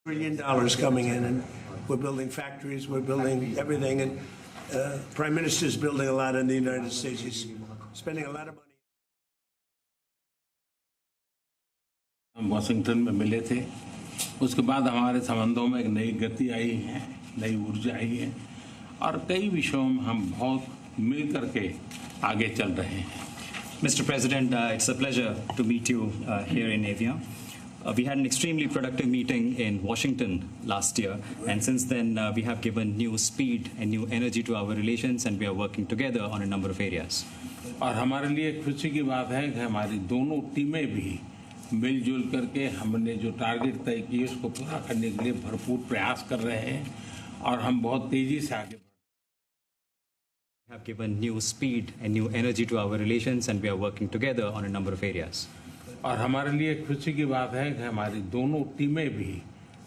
$1 trillion coming in, and we're building factories, we're building everything, and Prime Minister's building a lot in the United States. He's spending a lot of money. हम Washington में मिले थे, उसके बाद हमारे संबंधों में एक नई गति आई है, नई ऊर्जा आई है और कई विषयों में हम बहुत मिल करके आगे चल रहे हैं. Mr. President, it's a pleasure to meet you here in Avia. We had an extremely productive meeting in Washington last year, and since then we have given new speed and new energy to our relations, and we are working together on a number of areas. और हमारे लिए खुशी की बात है कि हमारी दोनों टीमें भी मिलजुल करके हमने जो टारगेट तय किए उसको पूरा करने के लिए भरपूर प्रयास कर रहे हैं और हम बहुत तेजी से आगे बढ़ रहे हैं. We have given new speed and new energy to our relations, and we are working together on a number of areas. और हमारे लिए खुशी की बात है कि हमारी दोनों टीमें भी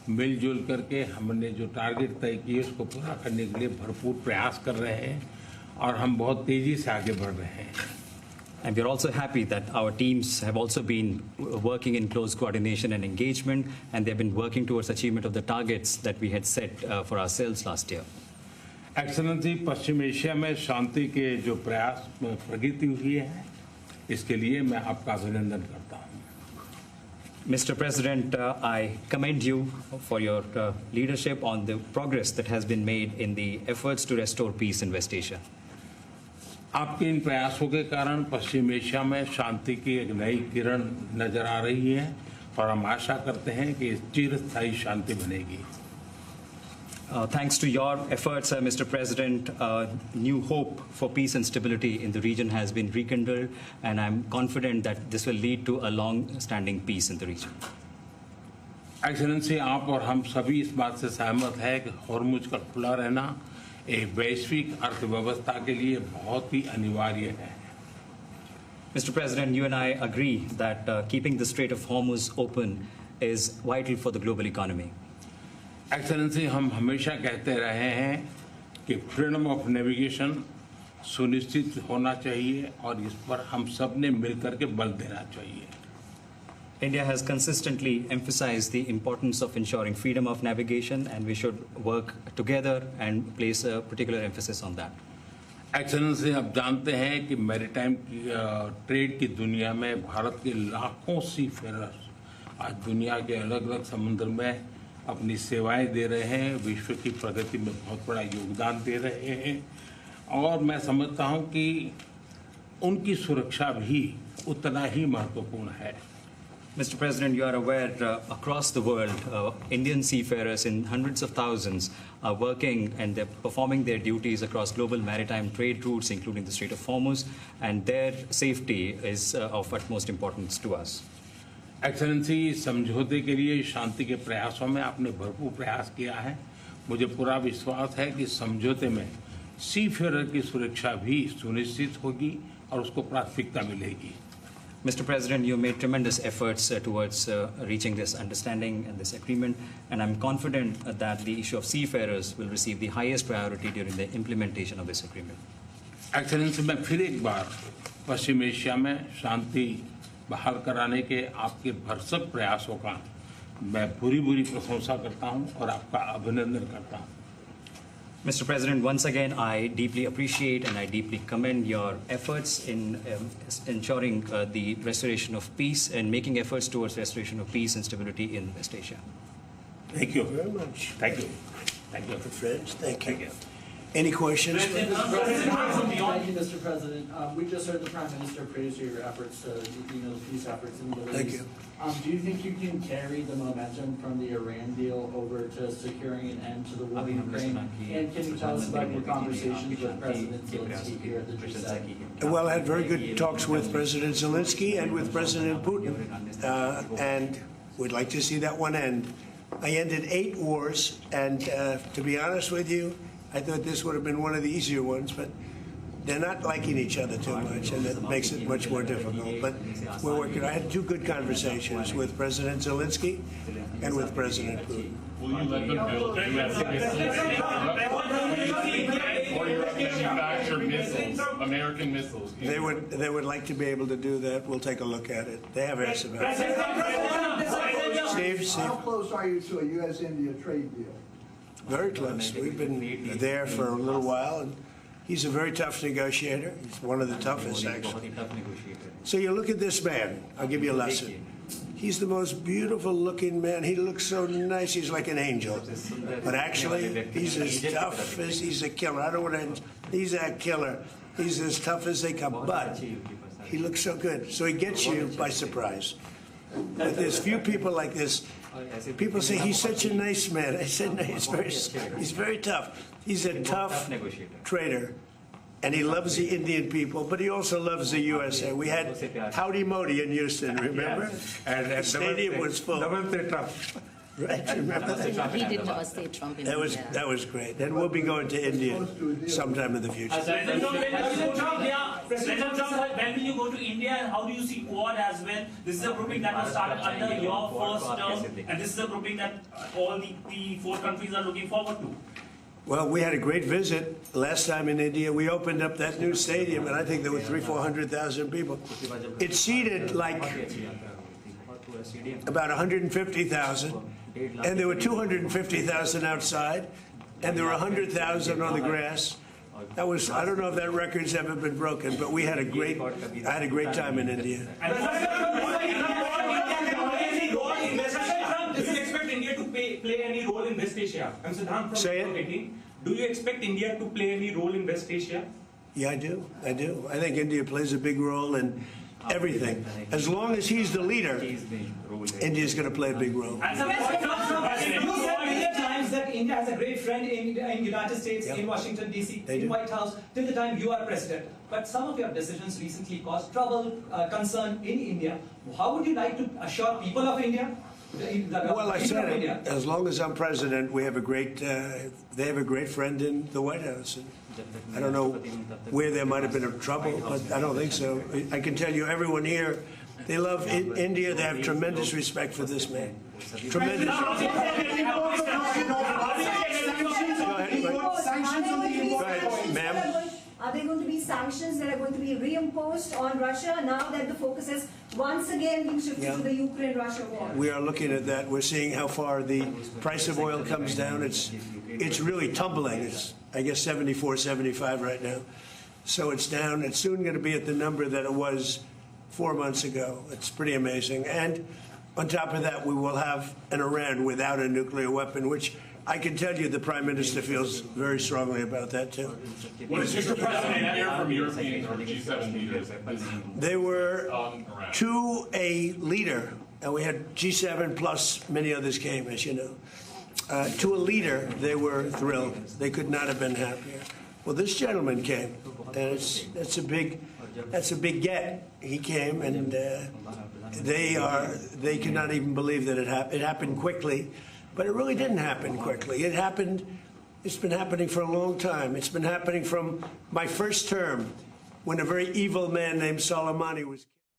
मिलजुल करके हमने जो टारगेट तय किए उसको पूरा करने के लिए भरपूर प्रयास कर रहे हैं और हम बहुत तेजी से आगे बढ़ रहे हैं. And we are also happy that our teams have also been working in close coordination and engagement, and they have been working towards achievement of the targets that we had set for ourselves last year. Excellency, Paschim Asia में शांति के जो प्रयास प्रगति हुई है, इसके लिए मैं आपका अभिनंदन करता हूं. Mr. President, I commend you for your leadership on the progress that has been made in the efforts to restore peace in West Asia. आपके इन प्रयासों के कारण पश्चिम एशिया में शांति की एक नई किरण नजर आ रही है और हम आशा करते हैं कि चिरस्थायी शांति बनेगी. Thanks to your efforts, Mr. President, new hope for peace and stability in the region has been rekindled, and I'm confident that this will lead to a long-standing peace in the region. Excellency, आप और हम सभी इस बात से सहमत हैं कि हॉर्मुज का खुला रहना एक वैश्विक अर्थव्यवस्था के लिए बहुत ही अनिवार्य है. Mr. President, you and I agree that keeping the Strait of Hormuz open is vital for the global economy. Excellency, हम हमेशा कहते रहे हैं कि फ्रीडम ऑफ नेविगेशन सुनिश्चित होना चाहिए और इस पर हम सब ने मिलकर के बल देना चाहिए. India has consistently emphasized the importance of ensuring freedom of navigation, and we should work together and place a particular emphasis on that. Excellency, आप जानते हैं कि मैरीटाइम ट्रेड की दुनिया में भारत के लाखों सी फेरर्स आज दुनिया के अलग अलग समुद्र में अपनी सेवाएं दे रहे हैं, विश्व की प्रगति में बहुत बड़ा योगदान दे रहे हैं और मैं समझता हूं कि उनकी सुरक्षा भी उतना ही महत्वपूर्ण है. Mr. President, you are aware across the world, Indian seafarers in hundreds of thousands are working and they're performing their duties across global maritime trade routes, including the Strait of Hormuz, and their safety is of utmost importance to us. Excellency, समझौते के लिए शांति के प्रयासों में आपने भरपूर प्रयास किया है. मुझे पूरा विश्वास है कि समझौते में सीफेरर की सुरक्षा भी सुनिश्चित होगी और उसको प्राथमिकता मिलेगी. Mr. President, you made tremendous efforts towards reaching this understanding and this agreement, and I'm confident that the issue of seafarers will receive the highest priority during the implementation of this agreement. Excellency, मैं फिर एक बार पश्चिम Asia में शांति बहाल कराने के आपके भरसक प्रयासों का मैं पूरी प्रशंसा करता हूं और आपका अभिनंदन करता हूं. Mr. President, once again, I deeply appreciate and I deeply commend your efforts in ensuring the restoration of peace and making efforts towards restoration of peace and stability in West Asia. Thank you Very much. Thank you. Thank you. Friends, thank you. Any questions? Thank you, Mr. President. We just heard the Prime Minister praise your efforts, the peace efforts in the Middle Thank East. you. Do you think you can carry the momentum from the Iran deal over to securing an end to the war in Ukraine? And can you tell us about your conversations with President Zelensky here at the G7? Well, I had very good talks with President Zelensky and with President Putin, and we'd like to see that one end. I ended 8 wars, and to be honest with you, I thought this would have been one of the easier ones, but they're not liking each other too much, and that makes it much more difficult. But we're working. I had 2 good conversations with President Zelensky and with President Putin. Will you let them build Or Europe manufacture missiles, American missiles. They would like to be able to do that. We'll take a look at it. They have asked about it. Steve? How close are you to a U.S.-India trade deal? Very close. We've been there for a little while, and he's a very tough negotiator. He's one of the toughest, actually. So you look at this man. I'll give you a lesson. He's the most beautiful-looking man. He looks so nice. He's like an angel. But actually, he's as tough as he's a killer. I don't want to. He's a killer. He's as tough as they come. But he looks so good. So he gets you by surprise. But there's few people like this. People say he's such a nice man. I said, no, he's very tough. He's a tough trader. And he loves the Indian people, but he also loves the USA. We had Howdy Modi in Houston, remember? And the stadium was full. Right, remember that? He did Namaste Trump in That was great. And we'll be going to India sometime in the future. President Trump, when will you go to India and how do you see Quad as well? This is a grouping that was started under your first term, and this is a grouping that all the four countries are looking forward to. Well, we had a great visit last time in India. We opened up that new stadium, and I think there were 400,000 people. It seated like about 150,000, and there were 250,000 outside, and there were 100,000 on the grass. That was, I don't know if that record's ever been broken, but I had a great time in India. Do you expect India to play any role in West Asia? I'm Siddhant from Say it. Do you expect India to play any role in West Asia? Yeah, I do. I think India plays a big role in everything. As long as he's the leader, India's going to play a big role. You said many times that India has a great friend in United States, in Washington, D.C., in White House, till the time you are president. But some of your decisions recently caused trouble, concern in India. How would you like to assure people of India? Well, I said it. As long as I'm president, we have a great. They have a great friend in the White House. And I don't know where there might have been a trouble, but I don't think so. I can tell you, everyone here, they love India. They have tremendous respect for this man. Tremendous. Ma'am. Are there going to be sanctions that are going to be reimposed on Russia now that the focus has once again been shifted to the Ukraine-Russia war? We are looking at that. We're seeing how far the price of oil comes down. It's really tumbling. It's, I guess, 74, 75 right now. So it's down. It's soon going to be at the number that it was 4 months ago. It's pretty amazing. And on top of that, we will have an Iran without a nuclear weapon, which I can tell you the Prime Minister feels very strongly about that, too. What is Mr. President hear from European or G7 leaders? They were to a leader, and we had G7 plus many others came, as you know. To a leader, they were thrilled. They could not have been happier. Well, this gentleman came, and that's a big get. He came, and they cannot even believe that it happened. It happened quickly. But it really didn't happen quickly. It happened, it's been happening for a long time. It's been happening from my first term when a very evil man named Soleimani was